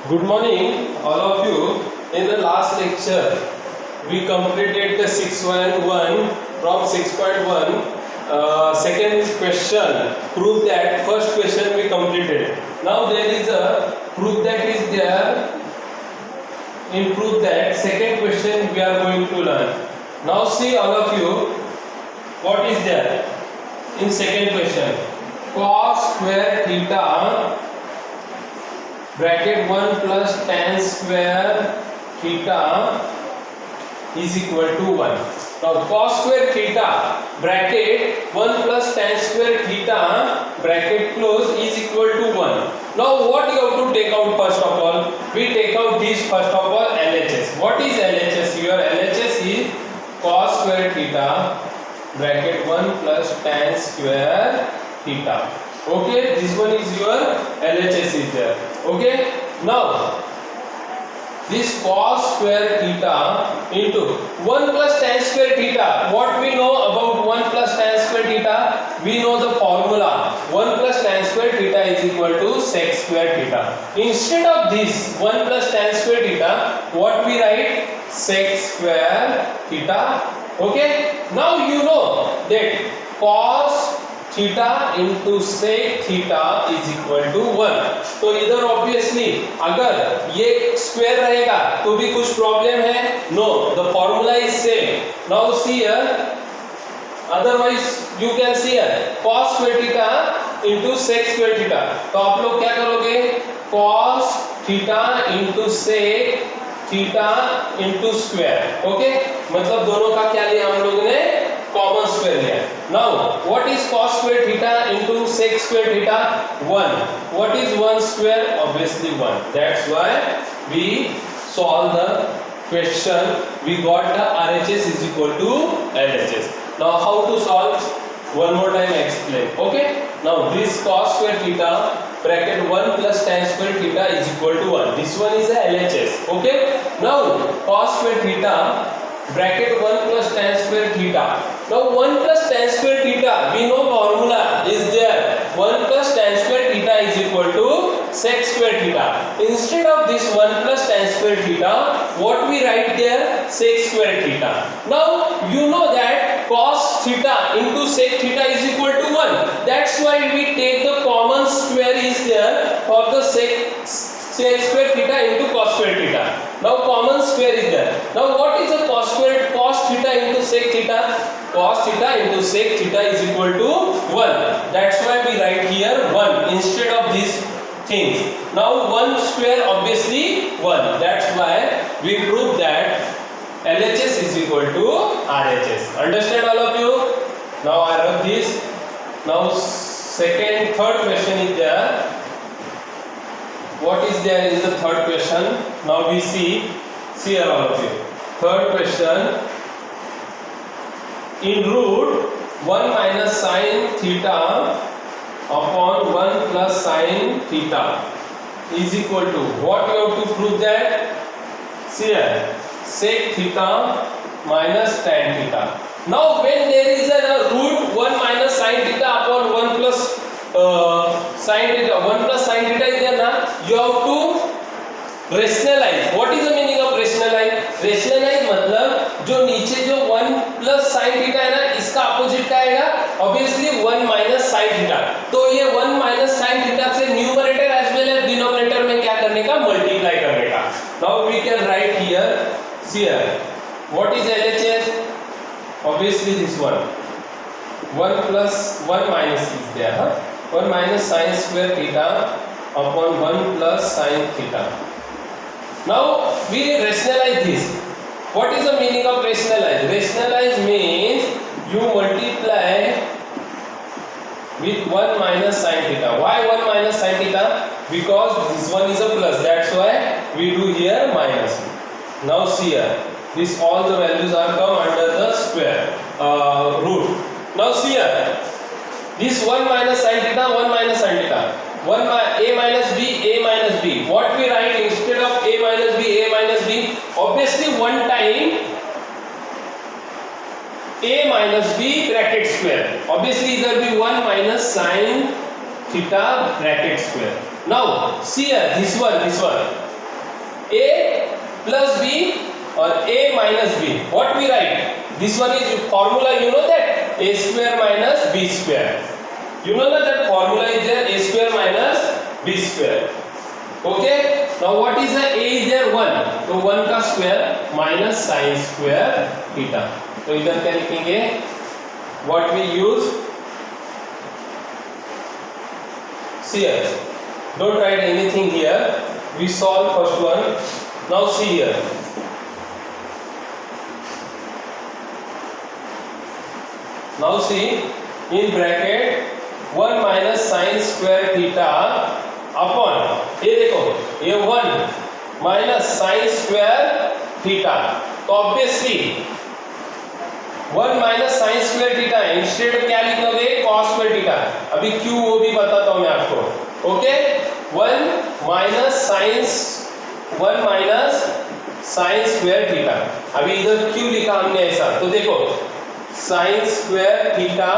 Good morning, all of you. In the last lecture, we completed the 6.1 from 6.1. Second question, prove that. First question we completed. Now there is a proof that is there. In proof that, second question we are going to learn. Now see all of you, what is there in second question? Cos square theta bracket 1 plus tan square theta is equal to 1. Now cos square theta bracket 1 plus tan square theta bracket close is equal to 1. Now what you have to take out first of all? We take out this first of all, LHS. What is LHS here? LHS is cos square theta bracket 1 plus tan square theta. Okay, this one is your LHS is there. Okay, now this cos square theta into 1 plus tan square theta. What we know about 1 plus tan square theta? We know the formula. 1 plus tan square theta is equal to sec square theta. Instead of this 1 plus tan square theta, what we write? Sec square theta. Okay, now you know that cos theta into sec theta is equal to 1. तो इधर obviously अगर ये square रहेगा तो भी कुछ problem है? No, the formula is same. Now see here, otherwise you can see here cos square theta into sec square theta. तो आप लोग क्या करोगे? cos theta into sec theta into square. Okay, मतलब दोनों का क्या लिया हम लोगों ने? कॉमन स्क्वायर लिया. Now what is cos square theta into sec square theta? 1. What is 1 square? Obviously 1. That's why we solve the question. We got the RHS is equal to LHS. Now how to solve? One more time I explain. Okay, now this cos square theta bracket 1 plus tan square theta is equal to 1. This one is a LHS. Okay, now cos square theta bracket 1 plus tan square theta. Now 1 plus tan square theta, we know formula is there. 1 plus tan square theta is equal to sec square theta. Instead of this 1 plus tan square theta, what we write there? Sec square theta. Now you know that cos theta into sec theta is equal to 1. That's why we take the common square is there for the sec square theta into cos square theta. Now common square is there. Now what is the cos square? Cos theta into sec theta. Cos theta into sec theta is equal to 1. That's why we write here 1 instead of these things. Now 1 square obviously 1. That's why we prove that LHS is equal to RHS. Understand all of you? Now I write this. Now third question is there. What is there in the third question? Now we see here all of you. Third question, in root 1 minus sin theta upon 1 plus sin theta is equal to, what you have to prove that? See here, sec theta minus tan theta. Now when there is a root 1 minus sin theta upon 1 plus sin theta, 1 plus sin theta is there na, you have to rationalize. What is the meaning of rationalize? Rationalize मतलब जो नीचे जो 1 plus sin theta है ना, इसका opposite क्या आएगा? Obviously 1 minus sin theta. तो ये 1 minus sin theta से numerator as well as denominator में क्या करने का? मल्टीप्लाई करने का. Now we can write here, see here, what is LHS? Obviously this one. 1 plus 1 minus is there, huh? 1 minus sin square theta upon 1 plus sin theta. Now we rationalize this. What is the meaning of rationalize? Rationalize means you multiply with 1 minus sin theta. Why 1 minus sin theta? Because this one is a plus. That's why we do here minus. Now see here. This all the values are come under the square root. Now see here. This 1 minus sin theta, 1 minus sin theta. A minus B, A minus B. What we write instead of A minus B, A minus B? Obviously one time A minus B bracket square. Obviously there will be 1 minus sin theta bracket square. Now see here, this one. a plus b or a minus b. What we write? This one is formula, you know that a square minus b square. You know that formula is there, a square minus b square. Okay, now what is the a is there 1, तो 1 का square minus sine square theta. तो इधर क्या लिखेंगे? What we use? See here, don't write anything here, we solve first one. Now see here, now see in bracket 1 minus sin square theta upon, ये देखो ये 1 minus sin square theta, तो obviously 1 minus sin square theta instead क्या लिखोगे? cos square theta. अभी क्यों वो भी बताता हूं मैं आपको. Okay, 1 minus sin square theta. अभी इधर क्यों लिखा हमने ऐसा? तो देखो sin square theta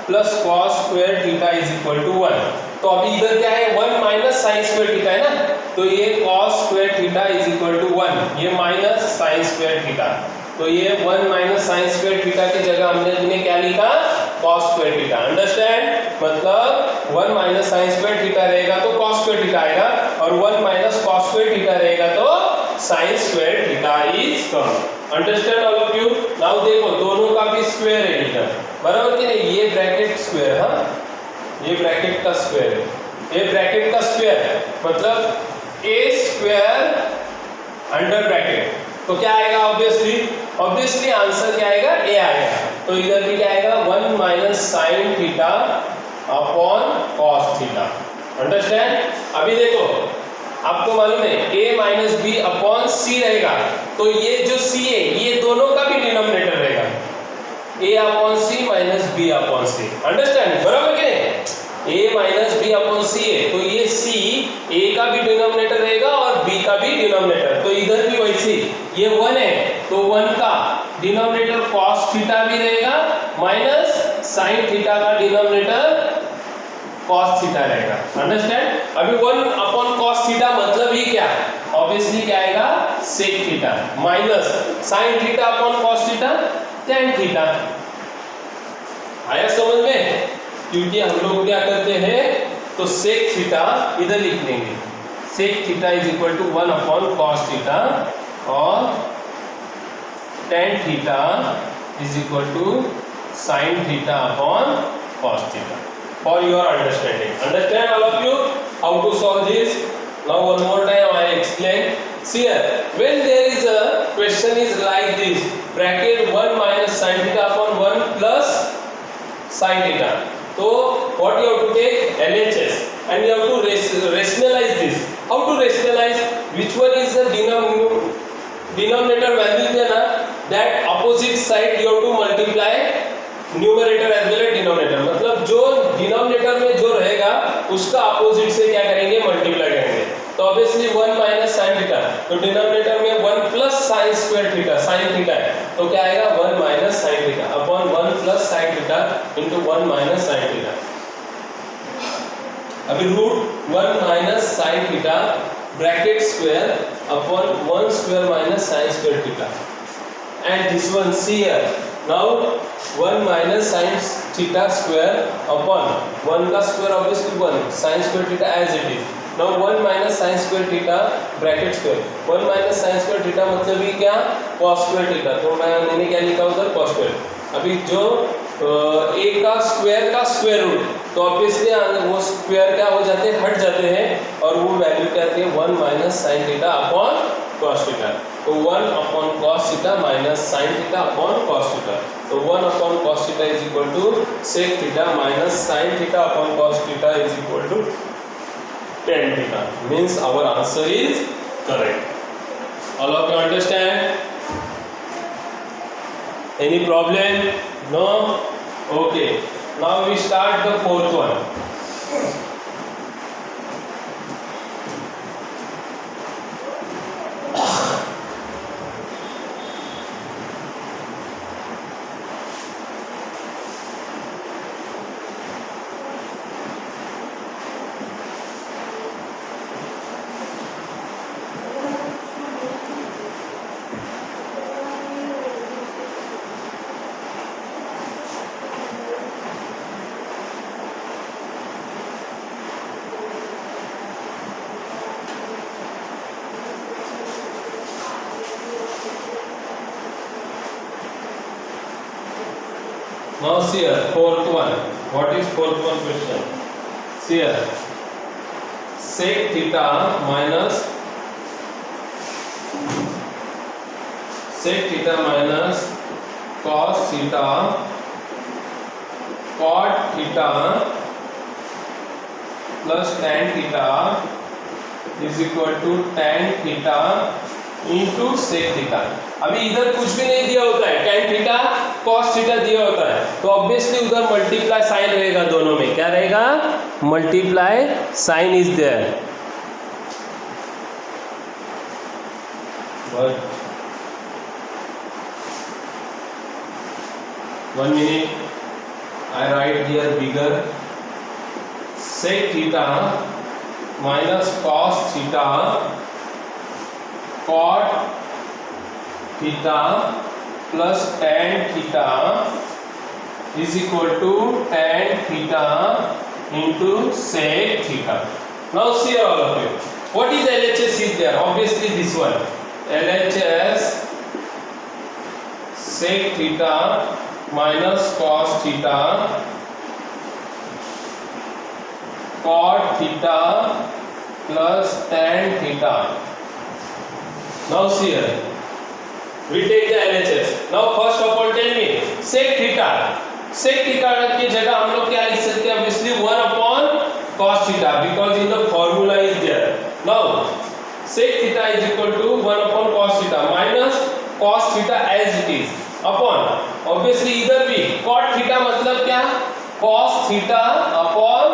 plus cos square theta is equal to 1. तो अभी इधर क्या है? 1 minus sin square theta है ना, तो ये cos square theta is equal to 1, ये minus sin square theta. तो ये 1 minus sin square theta की जगह हमने क्या लिखा? cos square theta. अंडरस्टैंड? मतलब 1 minus sin square theta रहेगा तो cos square theta आएगा, और 1 minus cos square theta रहेगा तो sin square theta is come. Understand all of you? Now देखो दोनों का भी स्क्वायर है इधर, बराबर कि नहीं? ये ब्रैकेट स्क्वायर, हाँ ये ब्रैकेट का स्क्वायर है, ये ब्रैकेट का स्क्वायर है, मतलब a स्क्वायर अंडर ब्रैकेट. तो क्या आएगा? ऑब्वियसली आंसर क्या आएगा? a आएगा. तो इधर भी क्या आएगा? 1 minus sin theta upon cos theta. Understand? अभी देखो आपको मालूम है a minus b upon c रहेगा, तो ये जो c है ये दोनों का भी डिनोमिनेटर रहेगा, a upon c minus b upon c. Understand? बराबर के a minus b upon c है, तो ये c a का भी डिनोमिनेटर रहेगा और b का भी डिनोमिनेटर. तो इधर भी वैसे ये 1 है तो 1 का डिनोमिनेटर cos थीटा भी रहेगा माइनस sin थीटा का डिनोमिनेटर cos थीटा रहेगा. अंडरस्टैंड? अभी 1 अपॉन cos थीटा मतलब ही क्या? ऑब्वियसली क्या आएगा? sec theta minus sin theta upon cos theta tan theta. आया समझ में? क्योंकि हम लोग क्या करते हैं, तो sec थीटा इधर लिख देंगे, sec theta is equal to 1 upon cos theta और tan theta is equal to sin theta upon cos theta. For your understanding. Understand all of you how to solve this? Now one more time I explain. See here, when there is a question is like this, bracket 1 minus sin theta upon 1 plus sin theta. So what you have to take? LHS, and you have to rationalize this. How to rationalize? Which one is the denominator value देना? That opposite side you have to multiply numerator as well as denominator. मतलब जो denominator में जो रहेगा उसका opposite से क्या करेंगे? मल्टीप्लाई करेंगे. तो ऑब्वियसली 1 माइनस sin थीटा, तो डिनोमिनेटर में 1 plus sin square theta, sin theta है, तो क्या आएगा? 1 minus sin theta upon 1 plus sin theta into 1 minus sin theta. अभी root 1 minus sin theta bracket square upon 1 square minus sin square theta. And this one see here, now 1 minus sin theta square upon 1 का square obviously 1 sin square theta as it is. Now 1 minus sin square theta bracket square, 1 minus sin square theta मतलब ही क्या? cos square theta. तो मैंने क्या लिखा उधर? cos square. अभी जो a का स्क्वायर रूट, तो ऑब्वियसली वो स्क्वायर क्या हो जाते हैं? हट जाते हैं, और वो वैल्यू क्या आती है? 1 minus sin theta upon cos theta. तो 1 upon cos theta minus sin theta upon cos theta. तो 1 upon cos theta is equal to sec theta minus sin theta upon cos theta is equal to tan theta. Means our answer is correct. All of you understand? Any problem? No? Okay. Now we start the fourth one. Now see here, fourth one. What is fourth one question? See here, sec theta minus cos theta cot theta plus tan theta is equal to tan theta into sec theta. अभी इधर कुछ भी नहीं दिया होता है, tan theta cos theta दिया होता है, तो ऑब्वियसली उधर मल्टीप्लाई साइन रहेगा, दोनों में क्या रहेगा, multiply sign is there. One minute, I write here bigger. Sec theta minus cos theta cot theta plus tan theta is equal to tan theta into sec theta. Now see all of you. What is LHS is there? Obviously this one. LHS sec theta minus cos theta cot theta plus tan theta. Now see here, we take the LHS. Now first of all tell me sec theta की जगह हम लोग क्या लिख सकते हैं, obviously 1 upon cos theta because in the formula is there. Now sec theta is equal to 1 upon cos theta minus cos theta as it is upon obviously इधर भी cot theta मतलब क्या, cos theta upon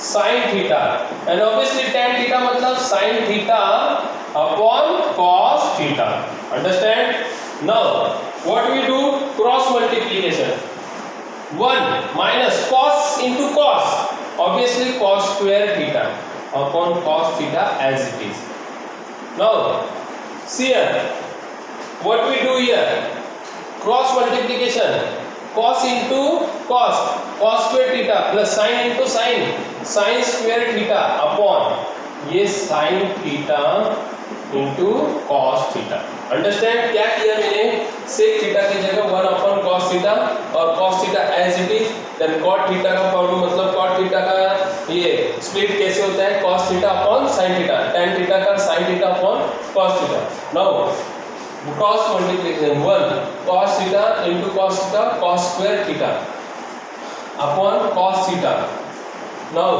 sin theta and obviously tan theta मतलब sin theta upon cos theta. Understand? Now what we do, cross multiplication. 1 minus cos into cos, obviously cos square theta upon cos theta as it is. Now see here, what we do here, cross multiplication, cos into cos, cos square theta plus sin into sin, sin square theta upon ये sin theta into cos theta. Understand? क्या किया मैंने, sec theta की जगह 1 upon cos theta और cos theta as it is, then cot theta का formula मतलब cot theta का ये स्प्लिट कैसे होता है, cos theta upon sin theta, tan theta का sin theta upon cos theta. Now cross multiplication, 1 cos theta into cos theta cos square theta upon cos theta. Now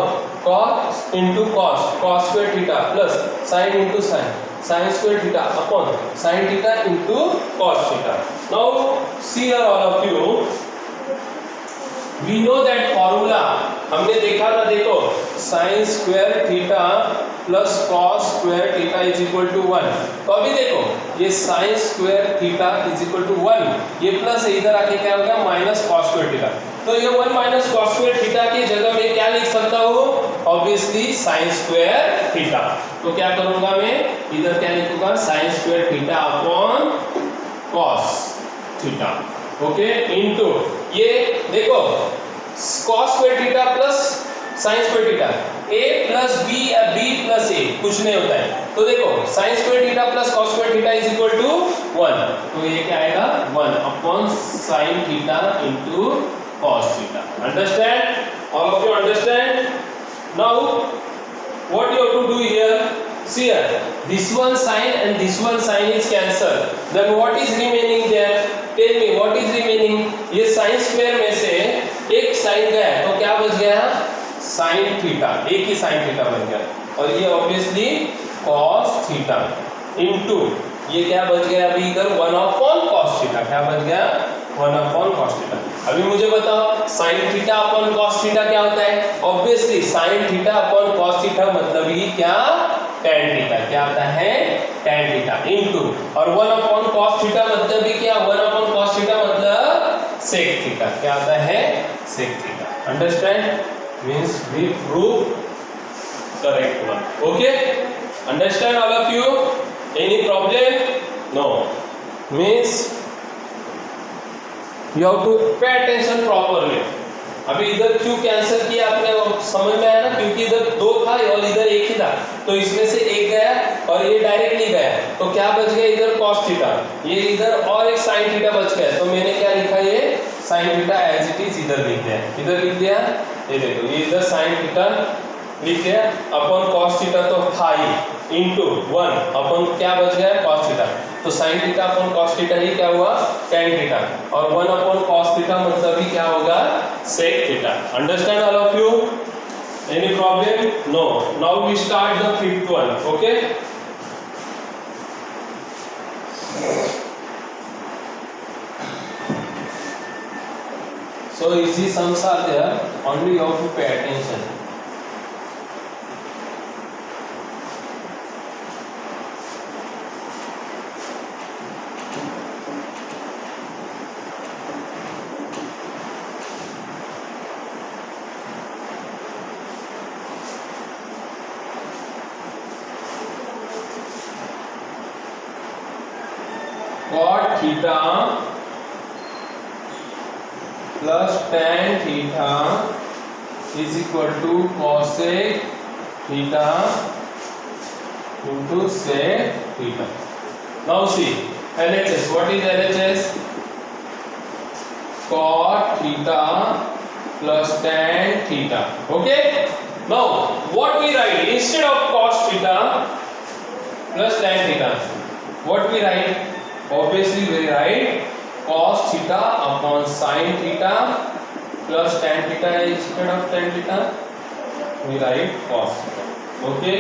cos into cos, cos square theta plus sin into sin, sin square theta upon sin theta into cos theta. Now see here all of you, we know that formula हमने देखा था, देखो sin square theta plus cos square theta is equal to 1. तो अभी देखो ये sin square theta is equal to 1, ये plus इधर आके क्या हो गया माइनस cos square theta. तो ये 1 माइनस cos square theta की जगह में क्या लिख सकता हूँ, ऑब्वियसली sin square theta. तो क्या करूंगा मैं, इधर क्या लिखूंगा sin square theta upon cos theta, okay, into ये देखो cos square theta plus sin square theta, a plus b या b plus a कुछ नहीं होता है, तो देखो sin square theta plus cos square theta is equal to 1, तो ये क्या आएगा 1 upon sin theta into cos theta. Understand? All of you understand? Now what you have to do here, see here, this one sin and this one sin is cancelled, then what is remaining there, tell me what is remaining, ये sin square में से एक sin गया तो क्या बच गया, sin theta, एक ही sin theta बन गया, और ये obviously cos theta into ये क्या बच गया अभी इधर 1 upon cos theta, क्या बच गया 1 upon cos theta. अभी मुझे बताओ sin theta upon cos theta क्या होता है, obviously sin theta upon cos theta मतलब ही क्या, tan theta, क्या होता है tan theta into और 1 upon cos theta मतलब भी क्या, 1 upon cos theta मतलब sec theta, क्या होता है sec theta. Understand? Means we prove correct one. Okay? Understand all of you? Any problem? No. Means you have to pay attention properly. अभी इधर क्यों कैंसिल किया आपने, समझ में आया ना, क्योंकि इधर 2 था और इधर 1 ही था, तो इसमें से एक गया और ये डायरेक्टली गया, तो क्या बच गया इधर cos थीटा, ये इधर और एक sin थीटा बच गया, तो मैंने क्या लिखा, ये sin theta as it is इधर लिख दिया, इधर लिख दिया, ये देखो ये इधर sin थीटा लिख दिया अपन cos थीटा तो था ही इनटू 1 अपन क्या बच गया cos थीटा, तो sin थीटा अपन cos थीटा ही क्या हुआ tan थीटा, और 1 अपन cos थीटा मतलब ही क्या होगा sec theta. Understand all of you? Any problem? No. Now we start the fifth one. Okay, so easy sums are there, only you have to pay attention. Cot theta plus tan theta is equal to cosec theta into sec theta. Now see LHS. What is LHS? Cot theta plus tan theta. Okay. Now what we write instead of cos theta plus tan theta? What we write? Obviously we write cos theta upon sin theta plus tan theta instead of tan theta we write cos theta. Okay,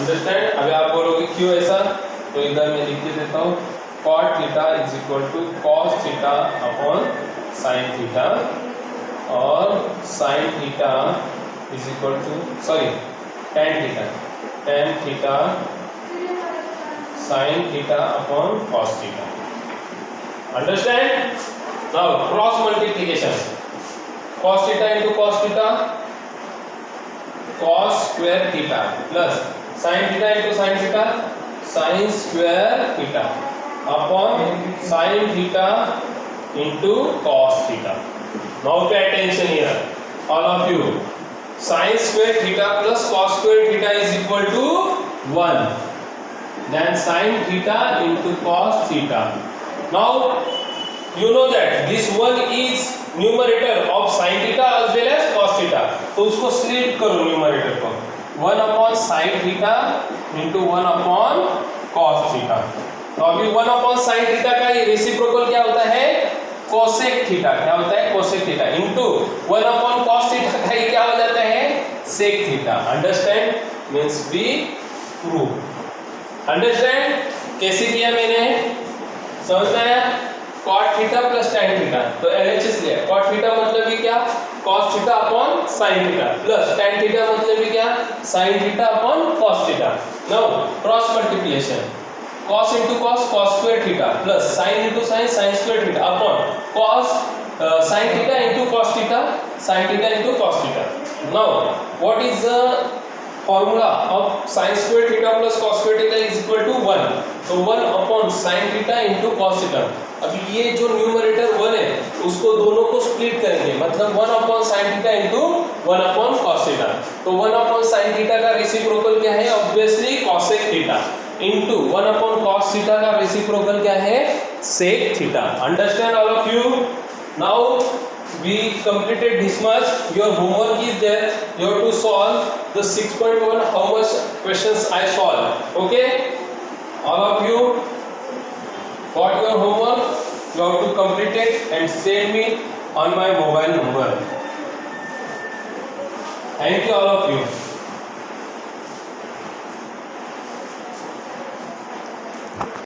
understand? अभी आप बोलोगे क्यों ऐसा, तो इधर मैं लिख के देता हूँ cot theta is equal to cos theta upon sin theta और sin theta is equal to tan theta sin theta upon cos theta. Understand? Now cross multiplication. Cos theta into cos theta, cos square theta plus sin theta into sin theta, sin square theta upon sin theta into cos theta. Now pay attention here, all of you. Sin square theta plus cos square theta is equal to 1. Then sin theta into cos theta. Now you know that this one is numerator of sin theta as well as cos theta, तो उसको split करो numerator को 1 upon sin theta into 1 upon cos theta। तो अभी 1 upon sin theta का ये reciprocal क्या होता है cosec theta, क्या होता है cosec theta into 1 upon cos theta का ये क्या हो जाता है sec theta। Understand? Means be prove. Understand? कैसे किया मैंने, समझ में आया? cot theta plus tan theta, तो LHS लिया। cot थीटा मतलब भी क्या cos theta upon sin theta plus tan theta मतलब भी क्या sin theta upon cos theta. Now cross multiplication, cos into cos cos square theta plus sin into sin sin square theta upon cos sin theta into cos theta sin theta into cos theta. Now what is the formula of sin square theta plus cos square theta is equal to 1, तो 1 upon sin theta into cos theta. अभी ये जो numerator 1 है उसको दोनों को split करेंगे, मतलब 1 upon sin theta into 1 upon cos theta, तो 1 अपॉन sin थीटा का रेसिप्रोकल क्या है obviously cosec theta into 1 upon cos theta का रेसिप्रोकल क्या है sec theta. Understand all of you? Now we completed this much. Your homework is there, you have to solve the 6.1 how much questions I solved. Okay, all of you got your homework, you have to complete it and send me on my mobile number. Thank you all of you.